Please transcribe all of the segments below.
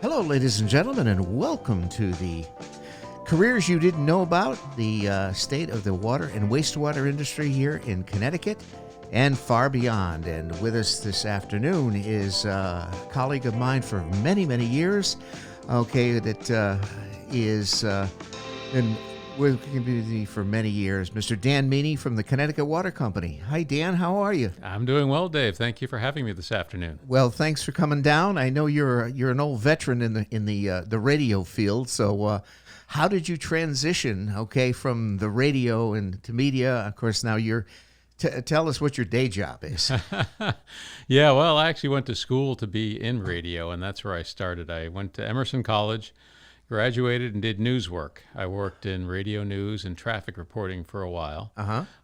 Hello, ladies and gentlemen, and welcome to the Careers You Didn't Know About, the state of the water and wastewater industry here in Connecticut and far beyond. And with us this afternoon is a colleague of mine for many, many years, that is been working with me for many years, Mr. Dan Meaney from the Connecticut Water Company. Hi, Dan. How are you? I'm doing well, Dave. Thank you for having me this afternoon. Well, thanks for coming down. I know you're an old veteran in the radio field. So, how did you transition? From the radio and to media? Of course, now you're. Tell us what your day job is. Yeah, well, I actually went to school to be in radio, and that's where I started. I went to Emerson College, graduated, and did news work. I worked in radio news and traffic reporting for a while,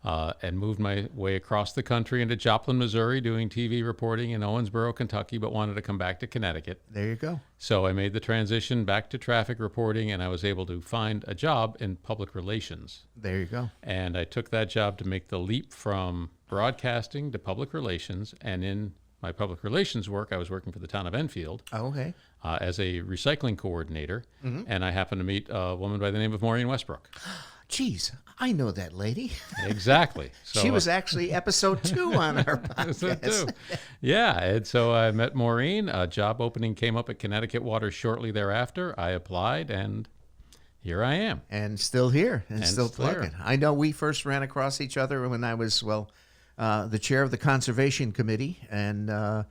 and moved my way across the country into Joplin, Missouri, doing TV reporting in Owensboro, Kentucky, but wanted to come back to Connecticut. There you go. So I made the transition back to traffic reporting, and I was able to find a job in public relations. There you go. And I took that job to make the leap from broadcasting to public relations, and in my public relations work, I was working for the town of Enfield. Oh, okay. As a recycling coordinator, and I happened to meet a woman by the name of Maureen Westbrook. Geez, I know that lady. Exactly. So, she was actually episode 2 on our podcast. Yeah, and so I met Maureen. A job opening came up at Connecticut Water shortly thereafter. I applied, and here I am. And still here, and still plugging. Here. I know we first ran across each other when I was, the chair of the Conservation Committee, and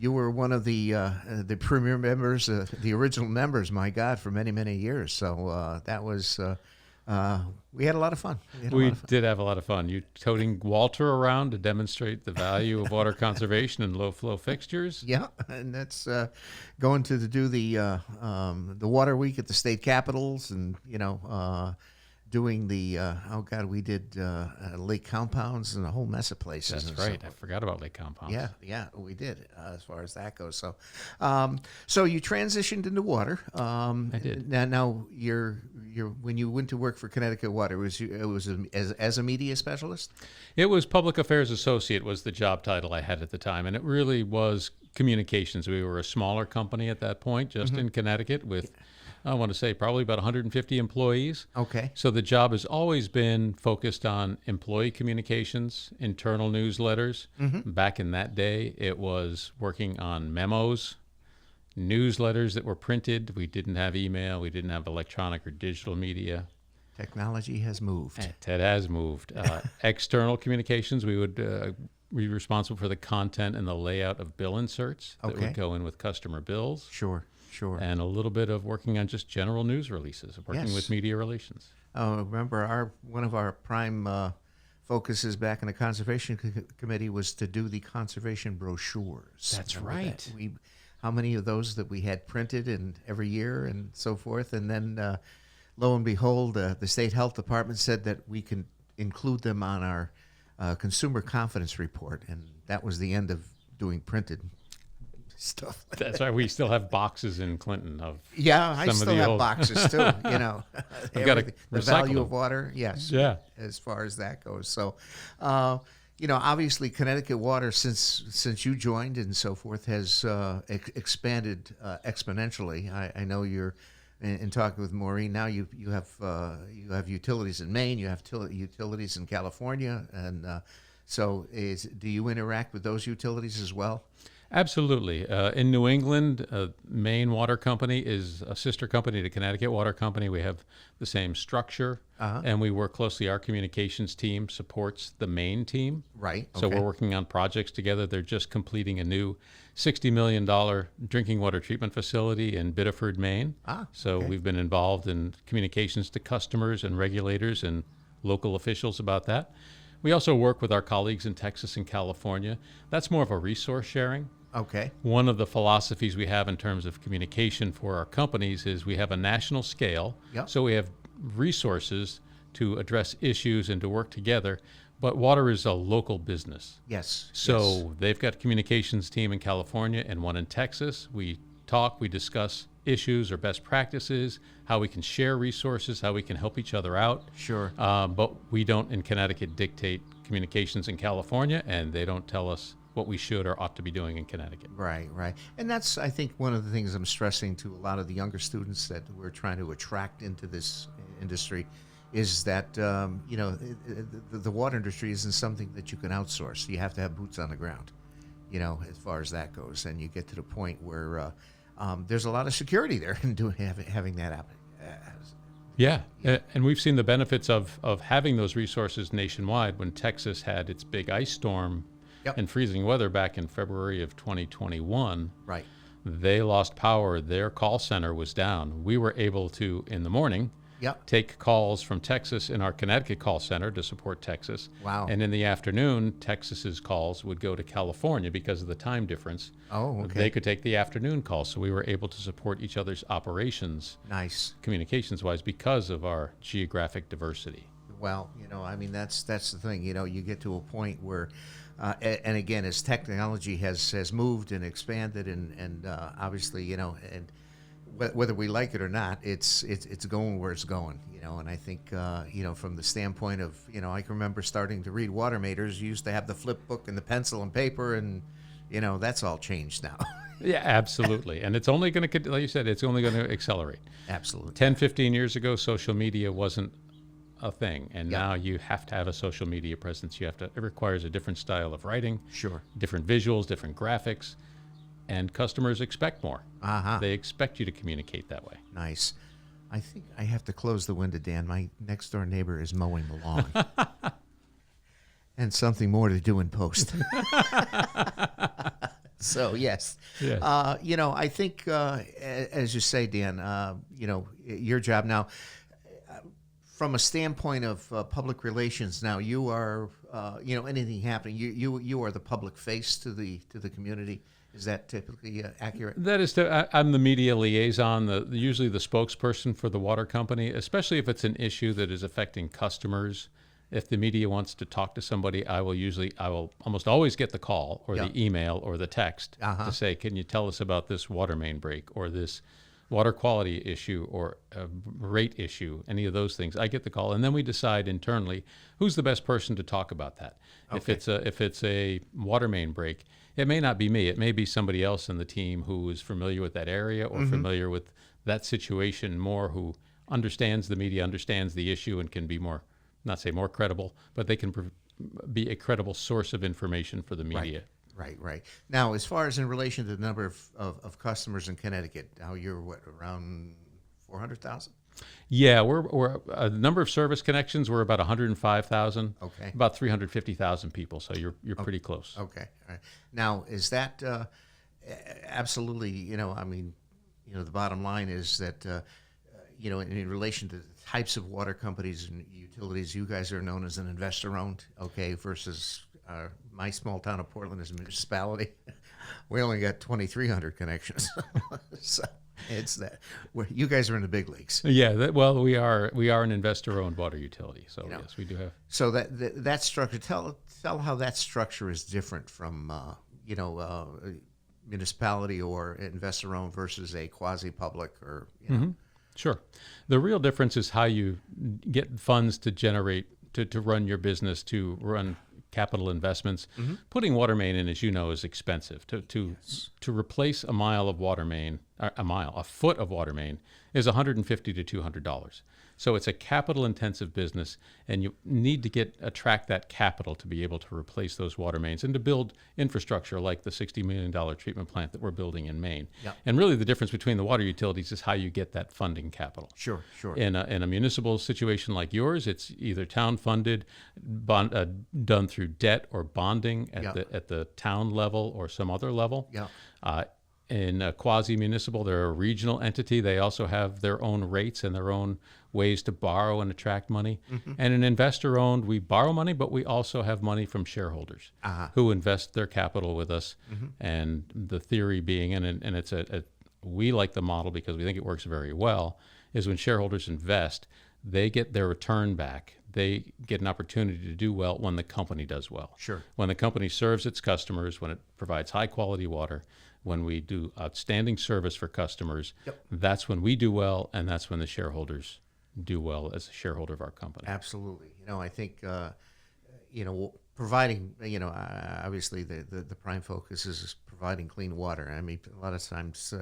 you were one of the premier members, the original members, my God, for many, many years. So that was, we had a lot of fun. We did have a lot of fun. You toting Walter around to demonstrate the value of water conservation and low flow fixtures. Yeah, and that's going to do the Water Week at the state capitals, and doing the we did lake compounds and a whole mess of places. That's right. I forgot about lake compounds. Yeah, we did as far as that goes. So, so you transitioned into water. I did. Now you're when you went to work for Connecticut Water, it was as a media specialist. It was public affairs associate was the job title I had at the time, and it really was communications. We were a smaller company at that point, just in Connecticut with. I want to say probably about 150 employees. Okay. So the job has always been focused on employee communications, internal newsletters. Back in that day, it was working on memos, newsletters that were printed. We didn't have email. We didn't have electronic or digital media. Technology has moved. It has moved. External communications, we would be responsible for the content and the layout of bill inserts that would go in with customer bills. Sure. And a little bit of working on just general news releases, working with media relations. Remember, one of our prime focuses back in the Conservation Committee was to do the conservation brochures. That's right. That? How many of those that we had printed and every year and so forth, and then lo and behold, the state health department said that we can include them on our consumer confidence report, and that was the end of doing printed stuff. That's right. We still have boxes in Clinton of I still have boxes too. I've got the value of water. Yes. Yeah. As far as that goes, so obviously Connecticut Water since you joined and so forth has expanded exponentially. I know you're in talking with Maureen now. You have utilities in Maine. You have utilities in California, and do you interact with those utilities as well? Absolutely. In New England, Maine Water Company is a sister company to Connecticut Water Company. We have the same structure, and we work closely. Our communications team supports the Maine team. Right. Okay. So we're working on projects together. They're just completing a new $60 million drinking water treatment facility in Biddeford, Maine. So we've been involved in communications to customers and regulators and local officials about that. We also work with our colleagues in Texas and California. That's more of a resource sharing. Okay. One of the philosophies we have in terms of communication for our companies is we have a national scale. Yep. So we have resources to address issues and to work together. But water is a local business. Yes. So they've got a communications team in California and one in Texas. We talk, we discuss issues or best practices, how we can share resources, how we can help each other out. Sure. But we don't in Connecticut dictate communications in California, and they don't tell us what we should or ought to be doing in Connecticut. Right, right. And that's, I think, one of the things I'm stressing to a lot of the younger students that we're trying to attract into this industry is that, the water industry isn't something that you can outsource. You have to have boots on the ground, as far as that goes. And you get to the point where there's a lot of security there in having that happen. Yeah, and we've seen the benefits of having those resources nationwide. When Texas had its big ice storm and freezing weather back in February of 2021, right? They lost power. Their call center was down. We were able to, in the morning, take calls from Texas in our Connecticut call center to support Texas. Wow. And in the afternoon, Texas's calls would go to California because of the time difference. Oh, okay. They could take the afternoon calls, so we were able to support each other's operations. Nice. Communications-wise, because of our geographic diversity. Well, that's the thing. You get to a point where, and again, as technology has moved and expanded, and obviously, and whether we like it or not, it's going where it's going. And I think, from the standpoint of, I can remember starting to read water meters. You used to have the flip book and the pencil and paper, and that's all changed now. Yeah, absolutely. And it's only going to, like you said, it's only going to accelerate. Absolutely. 10, 15 years ago, social media wasn't a thing, and now you have to have a social media presence. It requires a different style of writing, sure, different visuals, different graphics, and customers expect more. They expect you to communicate that way. Nice. I think I have to close the window, Dan. My next door neighbor is mowing the lawn. And something more to do in post. So, yes. I think, as you say, Dan, your job now, from a standpoint of public relations, now you are, anything happening, you are the public face to the community. Is that typically accurate? That is, I'm the media liaison, usually the spokesperson for the water company, especially if it's an issue that is affecting customers. If the media wants to talk to somebody, I will almost always get the call or the email or the text to say, can you tell us about this water main break or this water quality issue or a rate issue, any of those things. I get the call, and then we decide internally who's the best person to talk about that. Okay. If it's a water main break, it may not be me. It may be somebody else in the team who is familiar with that area or familiar with that situation more, who understands the media, understands the issue, and can be more, not say more credible, but they can be a credible source of information for the media. Right. Now, as far as in relation to the number of customers in Connecticut, now you're around 400,000? Yeah, we're a number of service connections. We're about 105,000. Okay. About 350,000 people. So you're pretty close. Okay. All right. Now, is that absolutely? The bottom line is that in relation to the types of water companies and utilities, you guys are known as an investor-owned, okay, versus my small town of Portland is a municipality. We only got 2,300 connections. So it's that you guys are in the big leagues. Yeah, we are an investor-owned water utility. So yes, we do have. So that structure. Tell how that structure is different from municipality or investor-owned versus a quasi-public or. Sure. The real difference is how you get funds to generate to run your business, to run capital investments. Putting water main in, as you know, is expensive. To replace a mile of water main, a foot of water main is $150 to $200. So it's a capital intensive business, and you need to attract that capital to be able to replace those water mains and to build infrastructure like the $60 million treatment plant that we're building in Maine. Yep. And really the difference between the water utilities is how you get that funding capital. Sure. In a municipal situation like yours, it's either town funded, done through debt or bonding at the town level or some other level. Yeah. In a quasi-municipal, they're a regional entity. They also have their own rates and their own ways to borrow and attract money. And an investor-owned, we borrow money, but we also have money from shareholders who invest their capital with us. And the theory being, and it's we like the model because we think it works very well, is when shareholders invest, they get their return back. They get an opportunity to do well when the company does well. Sure. When the company serves its customers, when it provides high-quality water, when we do outstanding service for customers, that's when we do well, and that's when the shareholders do well as a shareholder of our company. Absolutely. I think, providing, obviously the prime focus is providing clean water. I mean, a lot of times,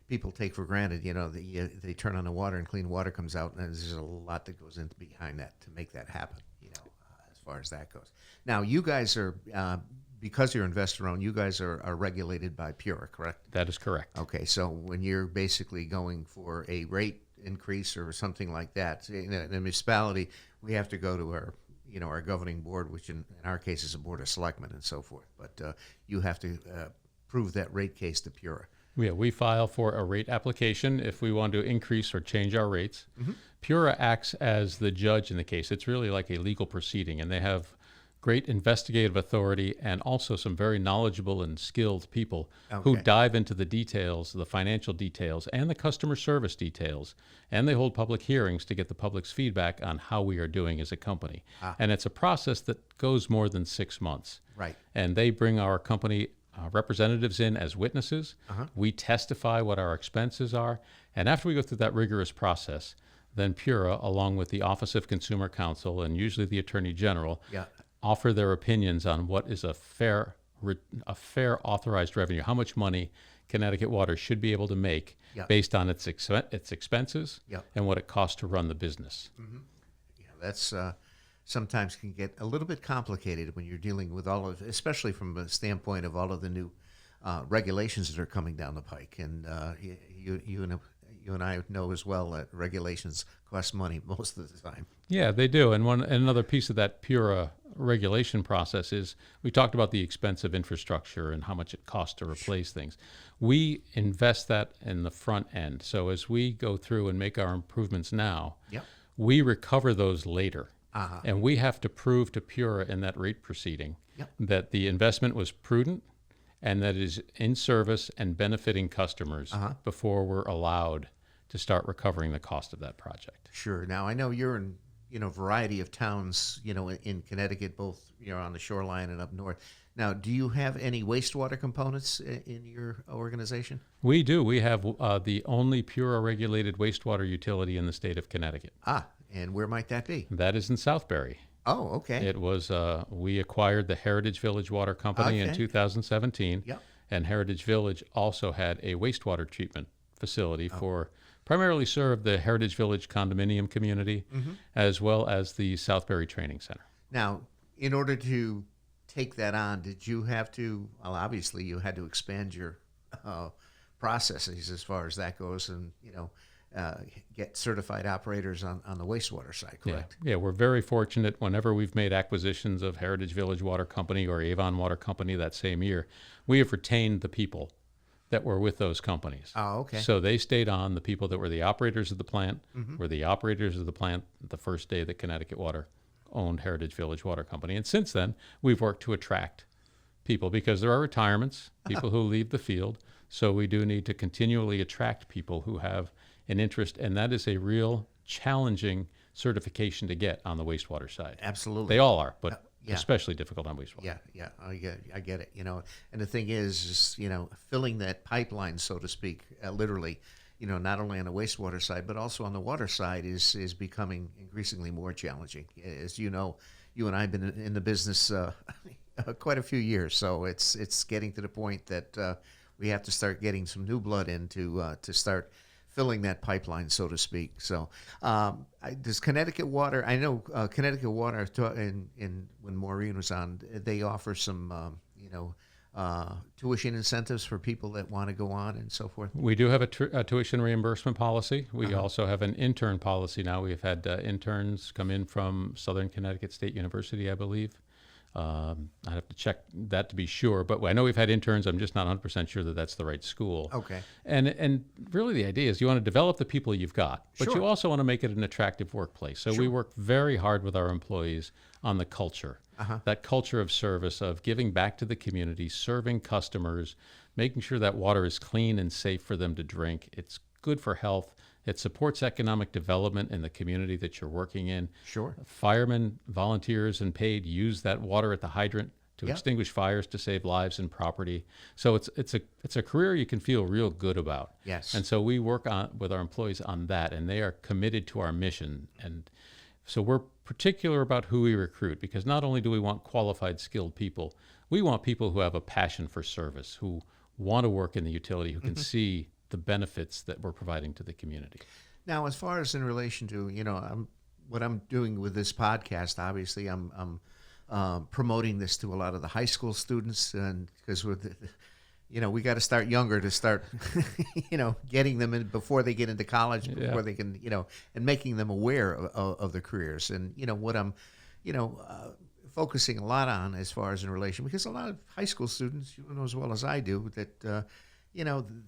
people take for granted, that they turn on the water and clean water comes out, and there's a lot that goes into behind that to make that happen, as far as that goes. Now, you guys are, because you're investor-owned, you guys are regulated by PURA, correct? That is correct. Okay, so when you're basically going for a rate increase or something like that, in a municipality, we have to go to our governing board, which in our case is a board of selectmen and so forth. But you have to prove that rate case to PURA. Yeah, we file for a rate application if we want to increase or change our rates. PURA acts as the judge in the case. It's really like a legal proceeding, and they have great investigative authority and also some very knowledgeable and skilled people who dive into the details, the financial details, and the customer service details. And they hold public hearings to get the public's feedback on how we are doing as a company. And it's a process that goes more than 6 months. Right. And they bring our company representatives in as witnesses. We testify what our expenses are. And after we go through that rigorous process, then PURA, along with the Office of Consumer Counsel and usually the Attorney General, offer their opinions on what is a fair authorized revenue, how much money Connecticut Water should be able to make based on its expenses and what it costs to run the business. Yeah, that's sometimes can get a little bit complicated when you're dealing with all of, especially from the standpoint of all of the new regulations that are coming down the pike. And you and I know as well that regulations cost money most of the time. Yeah, they do. And another piece of that PURA regulation process is we talked about the expense of infrastructure and how much it costs to replace things. We invest that in the front end. So as we go through and make our improvements now, we recover those later. And we have to prove to PURA in that rate proceeding that the investment was prudent and that it is in service and benefiting customers before we're allowed to start recovering the cost of that project. Sure. Now, I know you're in a variety of towns, in Connecticut, both on the shoreline and up north. Now, do you have any wastewater components in your organization? We do. We have the only PURA-regulated wastewater utility in the state of Connecticut. And where might that be? That is in Southbury. Oh, okay. It was, we acquired the Heritage Village Water Company in 2017. And Heritage Village also had a wastewater treatment facility for primarily serve the Heritage Village condominium community, as well as the Southbury Training Center. Now, in order to take that on, did you have to, well, obviously you had to expand your processes as far as that goes and, get certified operators on the wastewater side, correct? Yeah, we're very fortunate whenever we've made acquisitions of Heritage Village Water Company or Avon Water Company that same year, we have retained the people that were with those companies. Oh, okay. So they stayed on. The people that were the operators of the plant were the operators of the plant the first day that Connecticut Water owned Heritage Village Water Company. And since then, we've worked to attract people because there are retirements, people who leave the field. So we do need to continually attract people who have an interest, and that is a real challenging certification to get on the wastewater side. Absolutely. They all are, but especially difficult on wastewater. Yeah, I get it. And the thing is, filling that pipeline, so to speak, literally, not only on the wastewater side, but also on the water side is becoming increasingly more challenging. As you know, you and I have been in the business quite a few years, so it's getting to the point that we have to start getting some new blood in to start filling that pipeline, so to speak. So does Connecticut Water, I know Connecticut Water, when Maureen was on, they offer some, tuition incentives for people that want to go on and so forth? We do have a tuition reimbursement policy. We also have an intern policy now. We've had interns come in from Southern Connecticut State University, I believe. I'd have to check that to be sure, but I know we've had interns. I'm just not 100% sure that that's the right school. Okay. And really the idea is you want to develop the people you've got, but you also want to make it an attractive workplace. So we work very hard with our employees on the culture, that culture of service, of giving back to the community, serving customers, making sure that water is clean and safe for them to drink. It's good for health. It supports economic development in the community that you're working in. Sure. Firemen, volunteers, and paid use that water at the hydrant to extinguish fires to save lives and property. So it's a career you can feel real good about. Yes. And so we work with our employees on that, and they are committed to our mission. And So we're particular about who we recruit, because not only do we want qualified, skilled people, we want people who have a passion for service, who want to work in the utility, who can see the benefits that we're providing to the community. Now, as far as in relation to, what I'm doing with this podcast, obviously I'm promoting this to a lot of the high school students, and because we got to start younger to start, getting them in before they get into college, before they can, and making them aware of the careers. And, what I'm, focusing a lot on as far as in relation, because a lot of high school students, you know as well as I do, that,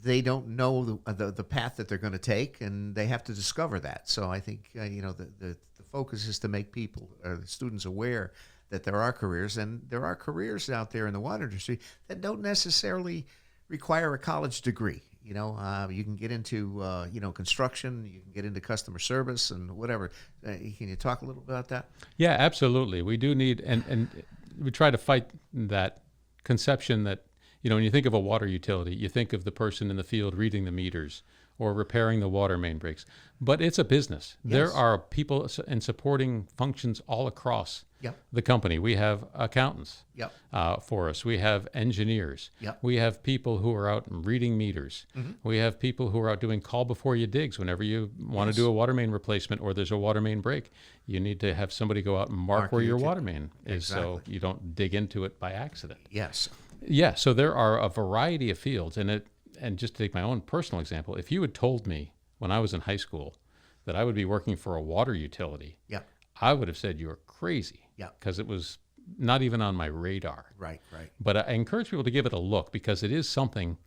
they don't know the path that they're going to take, and they have to discover that. So I think, the focus is to make people, or the students, aware that there are careers, and there are careers out there in the water industry that don't necessarily require a college degree. You can get into, construction, you can get into customer service and whatever. Can you talk a little about that? Yeah, absolutely. We do need, and we try to fight that conception that, when you think of a water utility, you think of the person in the field reading the meters or repairing the water main breaks. But it's a business. Yes. There are people and supporting functions all across the company. We have accountants for us. We have engineers. We have people who are out reading meters. We have people who are out doing call before you digs. Whenever you want to do a water main replacement or there's a water main break, you need to have somebody go out and mark where your water main is, so you don't dig into it by accident. Yes. Yeah, so there are a variety of fields, and just to take my own personal example, if you had told me when I was in high school that I would be working for a water utility, I would have said you were crazy, because it was not even on my radar. Right. But I encourage people to give it a look, because it is something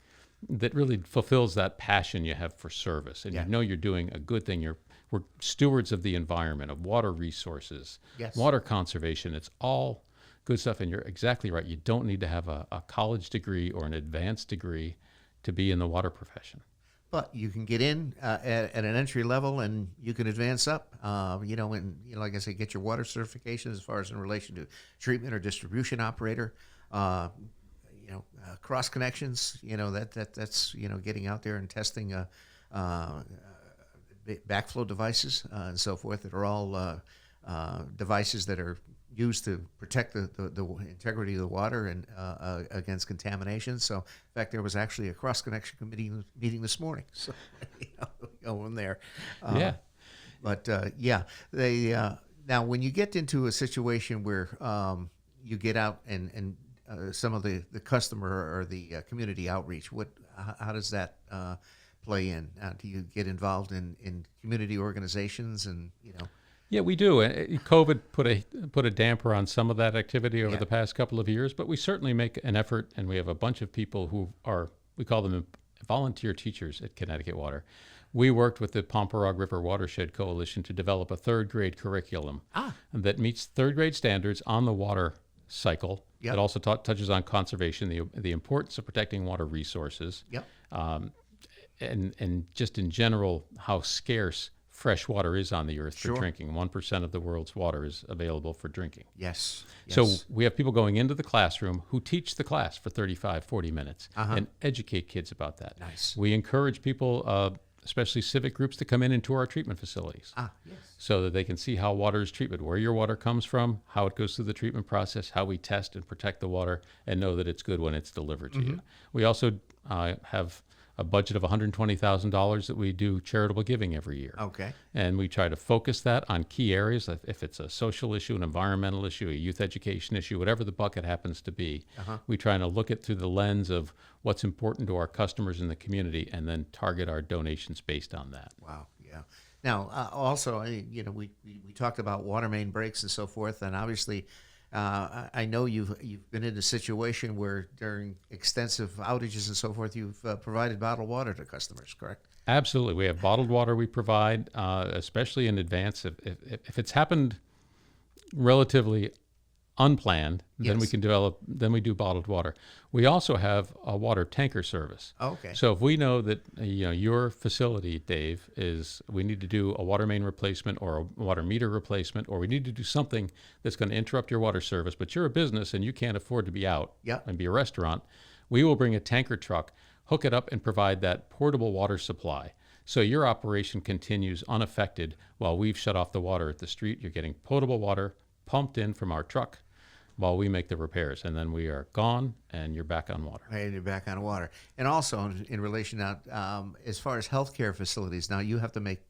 that really fulfills that passion you have for service, and you're doing a good thing. We're stewards of the environment, of water resources, water conservation. It's all good stuff, and you're exactly right. You don't need to have a college degree or an advanced degree to be in the water profession. But you can get in at an entry level, and you can advance up, like I say, get your water certification as far as in relation to treatment or distribution operator, cross connections, that's getting out there and testing backflow devices and so forth, that are all devices that are used to protect the integrity of the water and against contamination. So, in fact, there was actually a cross-connection committee meeting this morning. So, going there. But, they now, when you get into a situation where you get out and some of the customer or the community outreach, how does that play in? Do you get involved in community organizations and, Yeah, we do. COVID put a damper on some of that activity over the past couple of years, but we certainly make an effort, and we have a bunch of people who we call them volunteer teachers at Connecticut Water. We worked with the Pomperaug River Watershed Coalition to develop a third grade curriculum that meets third grade standards on the water cycle. It also touches on conservation, the importance of protecting water resources, and just in general how scarce fresh water is on the earth for drinking. 1% of the world's water is available for drinking. Yes. So we have people going into the classroom who teach the class for 35, 40 minutes and educate kids about that. Nice. We encourage people, especially civic groups, to come in and tour our treatment facilities so that they can see how water is treated, where your water comes from, how it goes through the treatment process, how we test and protect the water, and know that it's good when it's delivered to you. We also have a budget of $120,000 that we do charitable giving every year. Okay. And we try to focus that on key areas. If it's a social issue, an environmental issue, a youth education issue, whatever the bucket happens to be, we try to look at through the lens of what's important to our customers in the community, and then target our donations based on that. Wow. Yeah. Now, also, we talked about water main breaks and so forth, and obviously, I know you've been in a situation where during extensive outages and so forth, you've provided bottled water to customers, correct? Absolutely. We have bottled water we provide, especially in advance. If it's happened relatively unplanned, then we do bottled water. We also have a water tanker service. Okay. So if we know that your facility, Dave, we need to do a water main replacement or a water meter replacement, or we need to do something that's going to interrupt your water service, but you're a business and you can't afford to be out and be a restaurant, we will bring a tanker truck, hook it up and provide that portable water supply. So your operation continues unaffected while we've shut off the water at the street. You're getting potable water pumped in from our truck while we make the repairs, and then we are gone and you're back on water. And you're back on water. And also in relation now, as far as healthcare facilities, now you have to make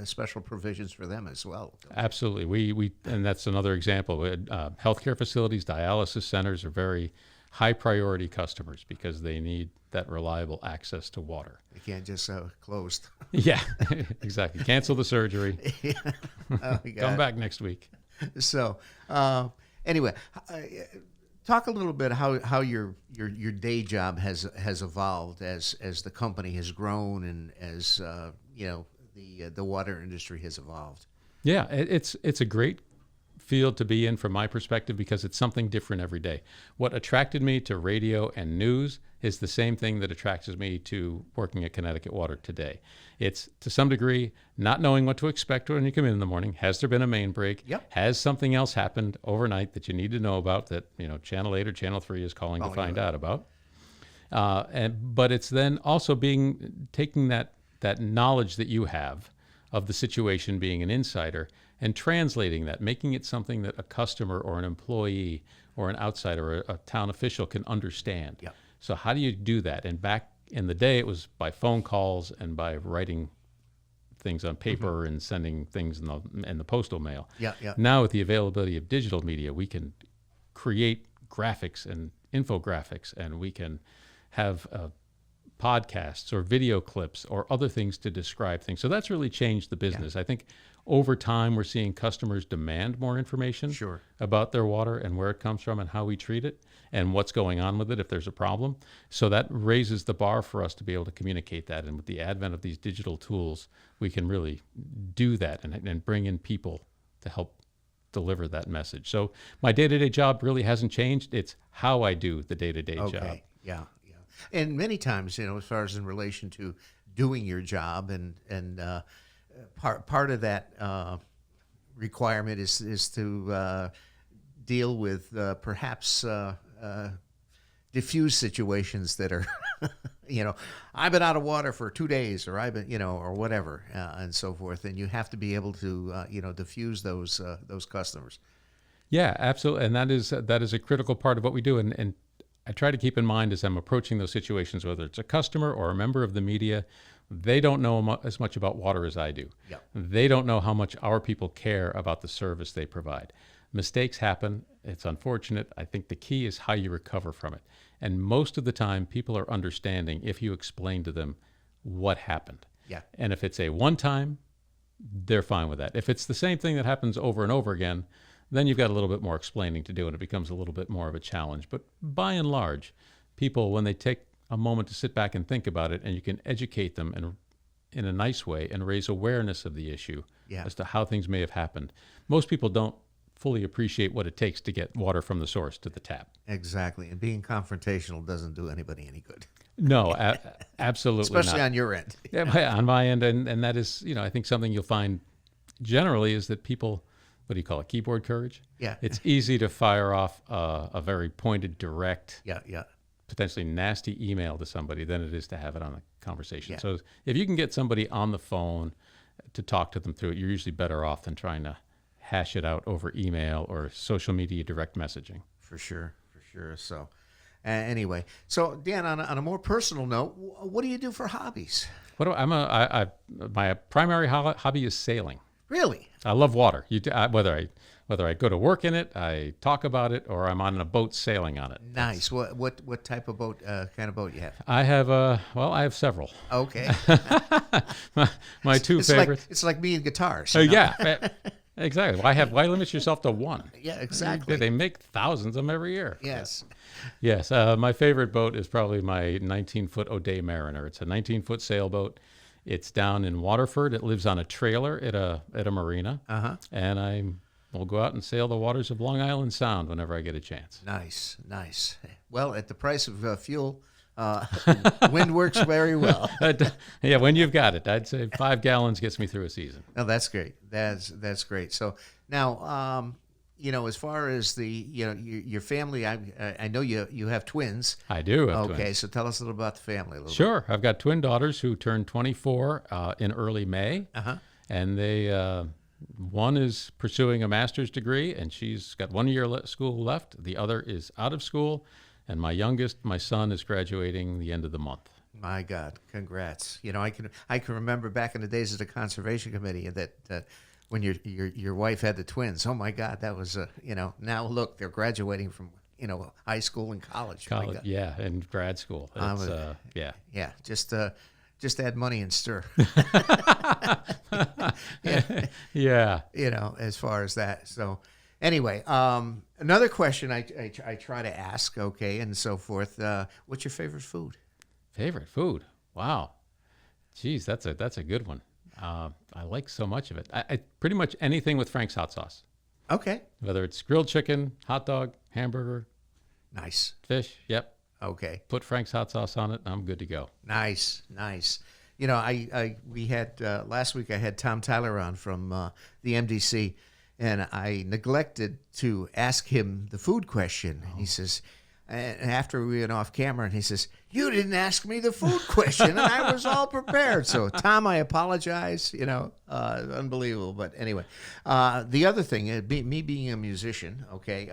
special provisions for them as well. Absolutely. We and that's another example. Healthcare facilities, dialysis centers are very high priority customers because they need that reliable access to water. You can't just closed. Yeah, exactly. Cancel the surgery. Yeah. Oh, Come back next week. So anyway, talk a little bit how your day job has evolved as the company has grown and as the water industry has evolved. Yeah, it's a great field to be in from my perspective because it's something different every day. What attracted me to radio and news is the same thing that attracts me to working at Connecticut Water today. It's to some degree not knowing what to expect when you come in the morning. Has there been a main break? Yep. Has something else happened overnight that you need to know about that Channel 8 or Channel 3 is calling to find out about? But it's then also taking that knowledge that you have of the situation, being an insider, and translating that, making it something that a customer or an employee or an outsider or a town official can understand. Yep. So how do you do that? And back in the day, it was by phone calls and by writing things on paper and sending things in the postal mail. Yeah, yeah. Now with the availability of digital media, we can create graphics and infographics, and we can have podcasts or video clips or other things to describe things. So that's really changed the business. I think over time, we're seeing customers demand more information about their water and where it comes from and how we treat it and what's going on with it if there's a problem. So that raises the bar for us to be able to communicate that. And with the advent of these digital tools, we can really do that and bring in people to help deliver that message. So my day-to-day job really hasn't changed. It's how I do the day-to-day job. Yeah. And many times, as far as in relation to doing your job and part of that requirement is to deal with perhaps diffuse situations that are, I've been out of water for 2 days, or I've been, or whatever, and so forth, and you have to be able to, diffuse those customers. Yeah, absolutely, and that is a critical part of what we do, and I try to keep in mind as I'm approaching those situations, whether it's a customer or a member of the media, they don't know as much about water as I do. Yep. They don't know how much our people care about the service they provide. Mistakes happen. It's unfortunate. I think the key is how you recover from it. And most of the time, people are understanding if you explain to them what happened. Yeah. And if it's a one-time, they're fine with that. If it's the same thing that happens over and over again, then you've got a little bit more explaining to do, and it becomes a little bit more of a challenge. But by and large, people, when they take a moment to sit back and think about it, and you can educate them in a nice way and raise awareness of the issue as to how things may have happened. Most people don't fully appreciate what it takes to get water from the source to the tap. Exactly. And being confrontational doesn't do anybody any good. No, absolutely Especially not. on your end. Yeah, on my end. And that is, I think something you'll find generally is that people, what do you call it, keyboard courage? Yeah. It's easy to fire off a very pointed, direct, potentially nasty email to somebody than it is to have it on a conversation. Yeah. So if you can get somebody on the phone to talk to them through it, you're usually better off than trying to hash it out over email or social media direct messaging. For sure. So anyway, so Dan, on a more personal note, what do you do for hobbies? My primary hobby is sailing. Really? I love water. Whether I go to work in it, I talk about it, or I'm on a boat sailing on it. Nice. What type of boat? Kind of boat you have? I have several. Okay. my two favorites. It's like me and guitars. Yeah, exactly. Why limit yourself to one? Yeah, exactly. They make thousands of them every year. Yes. Yes. My favorite boat is probably my 19-foot O'Day Mariner. It's a 19-foot sailboat. It's down in Waterford. It lives on a trailer at a marina. And we'll go out and sail the waters of Long Island Sound whenever I get a chance. Nice. Well, at the price of fuel, wind works very well. Yeah, when you've got it, I'd say 5 gallons gets me through a season. Oh, that's great. That's great. So now, as far as your family, I know you have twins. I do have Okay, twins. so tell us a little about the family a little Sure. I've got twin daughters who turned 24 in early May. bit. Uh-huh. And one is pursuing a master's degree, and she's got 1 year school left. The other is out of school. And my youngest, my son, is graduating the end of the month. My God, congrats. I can remember back in the days of the Conservation Committee that when your wife had the twins. Oh, my God, that was, now look, they're graduating from, high school and college. My God. Yeah, and grad school. It's, yeah. Yeah, just add money and stir. Yeah. As far as that. So anyway, another question I try to ask, okay, and so forth. What's your favorite food? Favorite food? Wow. Geez, that's a good one. I like so much of it. I pretty much anything with Frank's hot sauce. Okay. Whether it's grilled chicken, hot dog, hamburger, Nice. fish. Yep. Okay. Put Frank's hot sauce on it, and I'm good to go. Nice. We had last week I had Tom Tyler on from the MDC, and I neglected to ask him the food question. And he says, and after we went off camera, and he says, "You didn't ask me the food question," and I was all prepared. So, Tom, I apologize. Unbelievable. But anyway, the other thing, me being a musician, okay,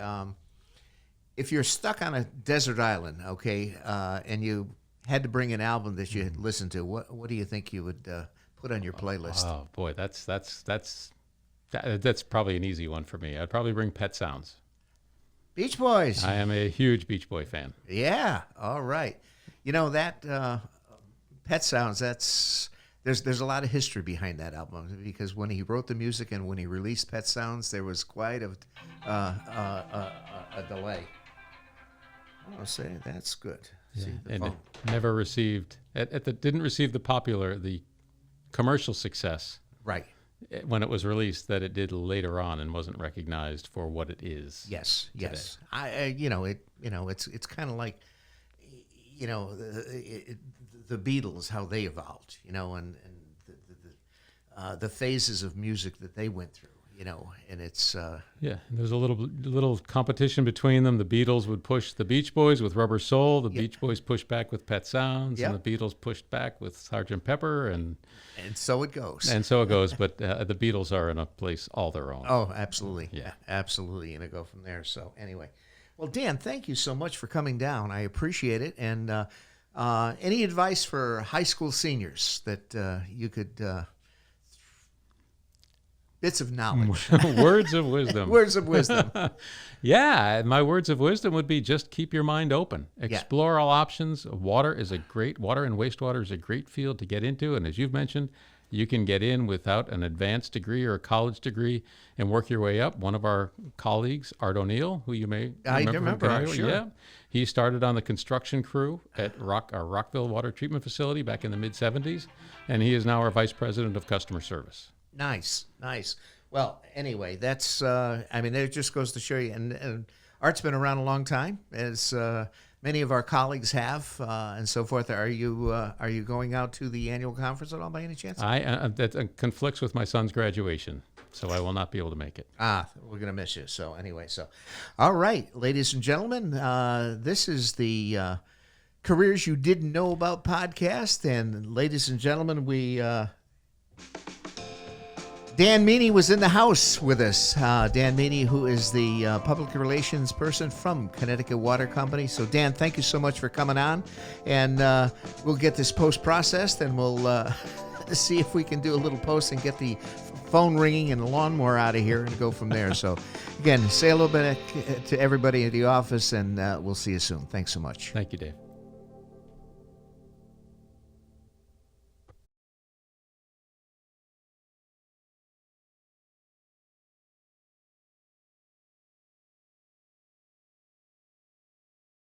if you're stuck on a desert island, okay, and you had to bring an album that you had listened to, what do you think you would put on your playlist? Oh boy, that's probably an easy one for me. I'd probably bring Pet Sounds. Beach Boys. I am a huge Beach Boy fan. Yeah. All right. That Pet Sounds. There's a lot of history behind that album because when he wrote the music and when he released Pet Sounds, there was quite a delay. I'll say that's good. Yeah. See the And phone. it never received didn't receive the commercial success Right. when it was released that it did later on and wasn't recognized for what it is. Yes. It's kind of like the Beatles, how they evolved, and the phases of music that they went through, and it's Yeah, there's a little competition between them. The Beatles would push the Beach Boys with Rubber Soul. The Beach Boys pushed back with Pet Sounds, Yep. and the Beatles pushed back with Sgt. Pepper, and so it goes. so it goes. But the Beatles are in a place all their own. Oh, absolutely. Yeah. Absolutely. And I go from there. So anyway, well, Dan, thank you so much for coming down. I appreciate it. And any advice for high school seniors that you could bits of knowledge, Words of wisdom. words of wisdom. Yeah, my words of wisdom would be just keep your mind open. Explore all options. Water and wastewater is a great field to get into. And as you've mentioned, you can get in without an advanced degree or a college degree and work your way up. One of our colleagues, Art O'Neill, who you may remember. Art, sure. Yeah, he started on the construction crew at our Rockville Water Treatment Facility back in the mid-'70s, and he is now our Vice President of Customer Service. Nice. Well, anyway, that's, it just goes to show you, and Art's been around a long time, as many of our colleagues have, and so forth. Are you going out to the annual conference at all by any chance? That conflicts with my son's graduation, so I will not be able to make it. We're going to miss you. So anyway, all right, ladies and gentlemen, this is the Careers You Didn't Know About podcast, and ladies and gentlemen, Dan Meaney was in the house with us. Dan Meaney, who is the public relations person from Connecticut Water Company. So, Dan, thank you so much for coming on. And we'll get this post processed, and we'll see if we can do a little post and get the phone ringing and the lawnmower out of here and go from there. So, again, say a little bit to everybody at the office, and we'll see you soon. Thanks so much. Thank you, Dave.